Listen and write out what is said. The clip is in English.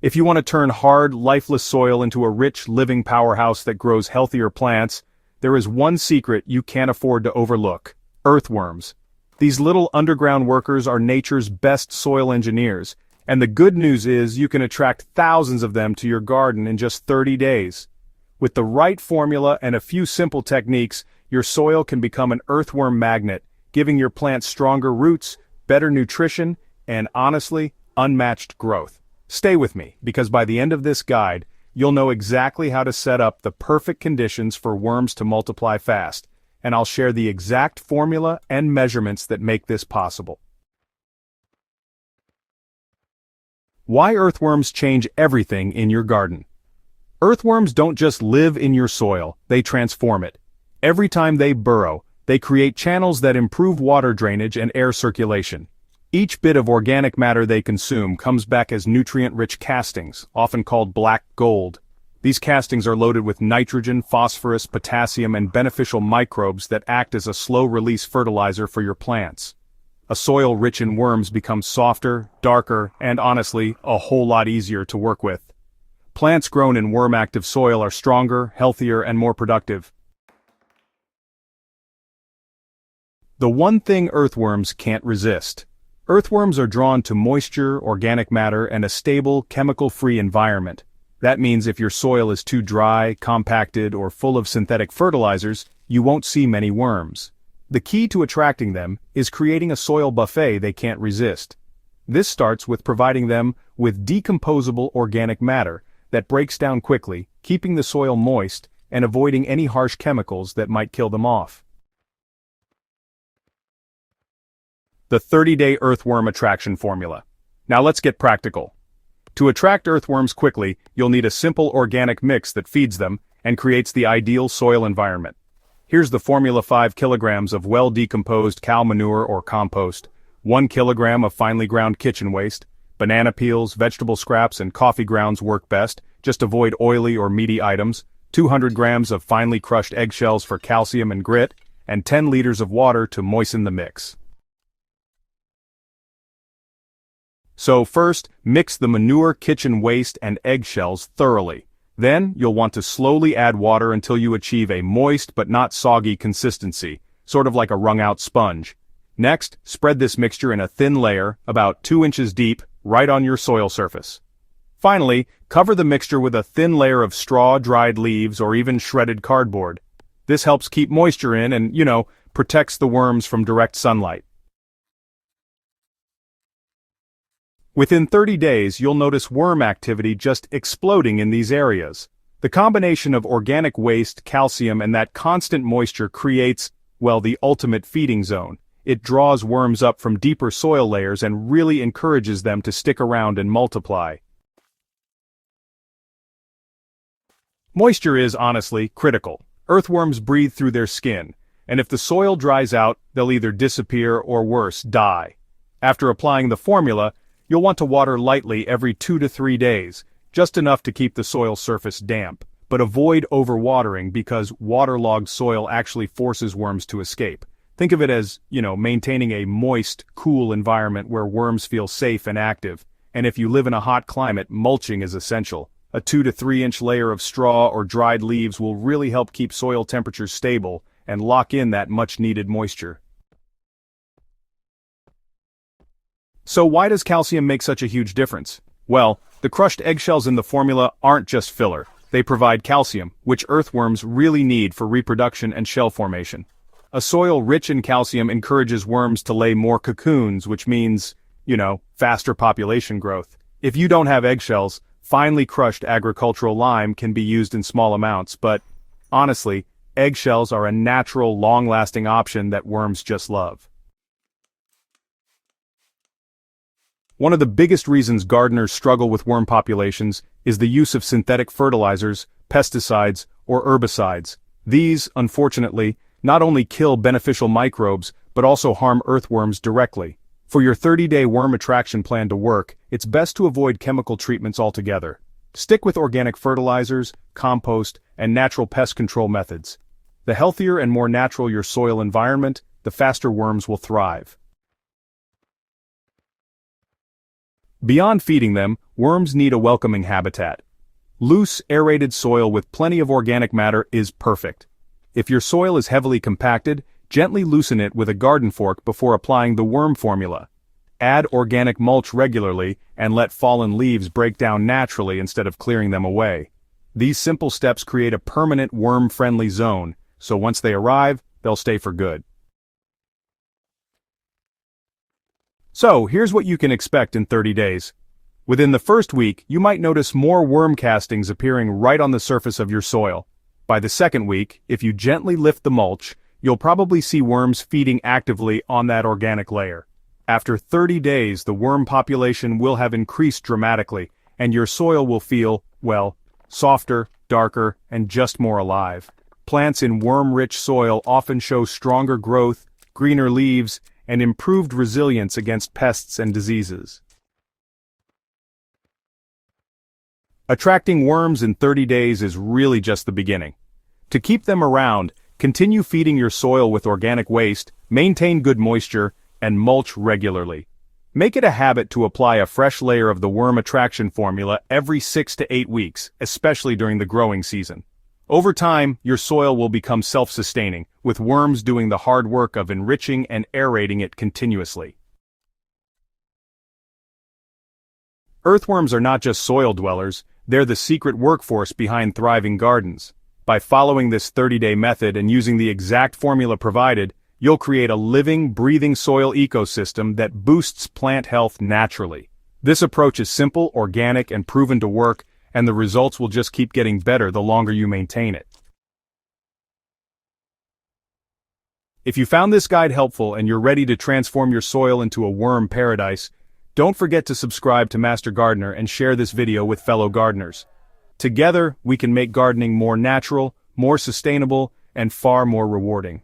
If you want to turn hard, lifeless soil into a rich, living powerhouse that grows healthier plants, there is one secret you can't afford to overlook: earthworms. These little underground workers are nature's best soil engineers, and the good news is you can attract thousands of them to your garden in just 30 days. With the right formula and a few simple techniques, your soil can become an earthworm magnet, giving your plants stronger roots, better nutrition, and honestly, unmatched growth. Stay with me, because by the end of this guide, you'll know exactly how to set up the perfect conditions for worms to multiply fast, and I'll share the exact formula and measurements that make this possible. Why earthworms change everything in your garden. Earthworms don't just live in your soil, they transform it. Every time they burrow, they create channels that improve water drainage and air circulation. Each bit of organic matter they consume comes back as nutrient-rich castings, often called black gold. These castings are loaded with nitrogen, phosphorus, potassium, and beneficial microbes that act as a slow-release fertilizer for your plants. A soil rich in worms becomes softer, darker, and honestly, a whole lot easier to work with. Plants grown in worm-active soil are stronger, healthier, and more productive. The one thing earthworms can't resist. Earthworms are drawn to moisture, organic matter, and a stable, chemical-free environment. That means if your soil is too dry, compacted, or full of synthetic fertilizers, you won't see many worms. The key to attracting them is creating a soil buffet they can't resist. This starts with providing them with decomposable organic matter that breaks down quickly, keeping the soil moist, and avoiding any harsh chemicals that might kill them off. The 30-day earthworm attraction formula. Now let's get practical. To attract earthworms quickly, you'll need a simple organic mix that feeds them and creates the ideal soil environment. Here's the formula: 5 kilograms of well-decomposed cow manure or compost, 1 kilogram of finely ground kitchen waste, banana peels, vegetable scraps, and coffee grounds work best, just avoid oily or meaty items, 200 grams of finely crushed eggshells for calcium and grit, and 10 liters of water to moisten the mix. So first, mix the manure, kitchen waste, and eggshells thoroughly. Then, you'll want to slowly add water until you achieve a moist but not soggy consistency, sort of like a wrung-out sponge. Next, spread this mixture in a thin layer, about 2 inches deep, right on your soil surface. Finally, cover the mixture with a thin layer of straw, dried leaves, or even shredded cardboard. This helps keep moisture in and, protects the worms from direct sunlight. Within 30 days, you'll notice worm activity just exploding in these areas. The combination of organic waste, calcium, and that constant moisture creates, well, the ultimate feeding zone. It draws worms up from deeper soil layers and really encourages them to stick around and multiply. Moisture is, honestly, critical. Earthworms breathe through their skin, and if the soil dries out, they'll either disappear or worse, die. After applying the formula, you'll want to water lightly every 2 to 3 days, just enough to keep the soil surface damp. But avoid overwatering because waterlogged soil actually forces worms to escape. Think of it as, maintaining a moist, cool environment where worms feel safe and active. And if you live in a hot climate, mulching is essential. A 2 to 3 inch layer of straw or dried leaves will really help keep soil temperatures stable and lock in that much-needed moisture. So why does calcium make such a huge difference? Well, the crushed eggshells in the formula aren't just filler. They provide calcium, which earthworms really need for reproduction and shell formation. A soil rich in calcium encourages worms to lay more cocoons, which means, faster population growth. If you don't have eggshells, finely crushed agricultural lime can be used in small amounts, but honestly, eggshells are a natural, long-lasting option that worms just love. One of the biggest reasons gardeners struggle with worm populations is the use of synthetic fertilizers, pesticides, or herbicides. These, unfortunately, not only kill beneficial microbes, but also harm earthworms directly. For your 30-day worm attraction plan to work, it's best to avoid chemical treatments altogether. Stick with organic fertilizers, compost, and natural pest control methods. The healthier and more natural your soil environment, the faster worms will thrive. Beyond feeding them, worms need a welcoming habitat. Loose, aerated soil with plenty of organic matter is perfect. If your soil is heavily compacted, gently loosen it with a garden fork before applying the worm formula. Add organic mulch regularly and let fallen leaves break down naturally instead of clearing them away. These simple steps create a permanent worm-friendly zone, so once they arrive, they'll stay for good. So, here's what you can expect in 30 days. Within the first week, you might notice more worm castings appearing right on the surface of your soil. By the second week, if you gently lift the mulch, you'll probably see worms feeding actively on that organic layer. After 30 days, the worm population will have increased dramatically, and your soil will feel, well, softer, darker, and just more alive. Plants in worm-rich soil often show stronger growth, greener leaves, and improved resilience against pests and diseases. Attracting worms in 30 days is really just the beginning. To keep them around, continue feeding your soil with organic waste, maintain good moisture, and mulch regularly. Make it a habit to apply a fresh layer of the worm attraction formula every 6 to 8 weeks, especially during the growing season. Over time, your soil will become self-sustaining, with worms doing the hard work of enriching and aerating it continuously. Earthworms are not just soil dwellers, they're the secret workforce behind thriving gardens. By following this 30-day method and using the exact formula provided, you'll create a living, breathing soil ecosystem that boosts plant health naturally. This approach is simple, organic, and proven to work, and the results will just keep getting better the longer you maintain it. If you found this guide helpful and you're ready to transform your soil into a worm paradise, don't forget to subscribe to Master Gardener and share this video with fellow gardeners. Together, we can make gardening more natural, more sustainable, and far more rewarding.